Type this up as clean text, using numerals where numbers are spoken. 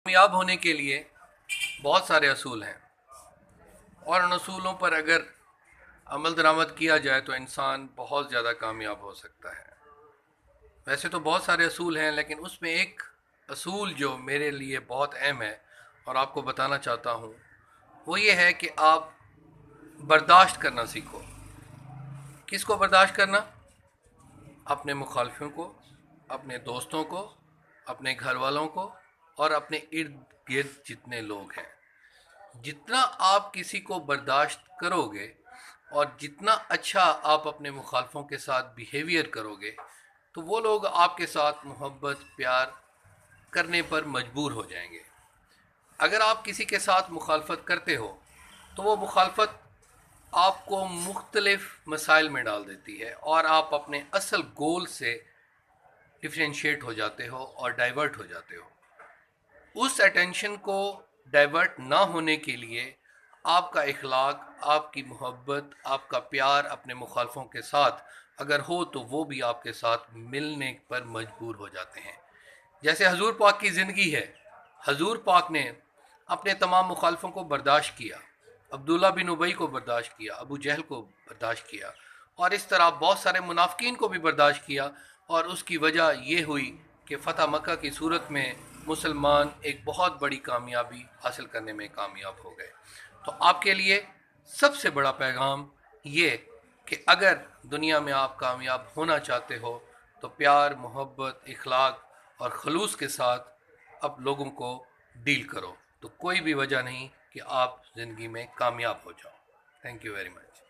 کامیاب ہونے کے لیے بہت سارے اصول ہیں، اور ان اصولوں پر اگر عمل درآمد کیا جائے تو انسان بہت زیادہ کامیاب ہو سکتا ہے۔ ویسے تو بہت سارے اصول ہیں، لیکن اس میں ایک اصول جو میرے لیے بہت اہم ہے اور آپ کو بتانا چاہتا ہوں، وہ یہ ہے کہ آپ برداشت کرنا سیکھو۔ کس کو برداشت کرنا؟ اپنے مخالفوں کو، اپنے دوستوں کو، اپنے گھر والوں کو، اور اپنے ارد گرد جتنے لوگ ہیں۔ جتنا آپ کسی کو برداشت کرو گے اور جتنا اچھا آپ اپنے مخالفوں کے ساتھ بیہیویئر کرو گے، تو وہ لوگ آپ کے ساتھ محبت پیار کرنے پر مجبور ہو جائیں گے۔ اگر آپ کسی کے ساتھ مخالفت کرتے ہو تو وہ مخالفت آپ کو مختلف مسائل میں ڈال دیتی ہے، اور آپ اپنے اصل گول سے ڈفرینشیٹ ہو جاتے ہو اور ڈائیورٹ ہو جاتے ہو۔ اس اٹینشن کو ڈائیورٹ نہ ہونے کے لیے آپ کا اخلاق، آپ کی محبت، آپ کا پیار اپنے مخالفوں کے ساتھ اگر ہو تو وہ بھی آپ کے ساتھ ملنے پر مجبور ہو جاتے ہیں۔ جیسے حضور پاک کی زندگی ہے، حضور پاک نے اپنے تمام مخالفوں کو برداشت کیا، عبداللہ بن ابی کو برداشت کیا، ابو جہل کو برداشت کیا، اور اس طرح بہت سارے منافقین کو بھی برداشت کیا، اور اس کی وجہ یہ ہوئی کہ فتح مکہ کی صورت میں مسلمان ایک بہت بڑی کامیابی حاصل کرنے میں کامیاب ہو گئے۔ تو آپ کے لیے سب سے بڑا پیغام یہ کہ اگر دنیا میں آپ کامیاب ہونا چاہتے ہو تو پیار، محبت، اخلاق اور خلوص کے ساتھ اب لوگوں کو ڈیل کرو، تو کوئی بھی وجہ نہیں کہ آپ زندگی میں کامیاب ہو جاؤ۔ Thank you very much.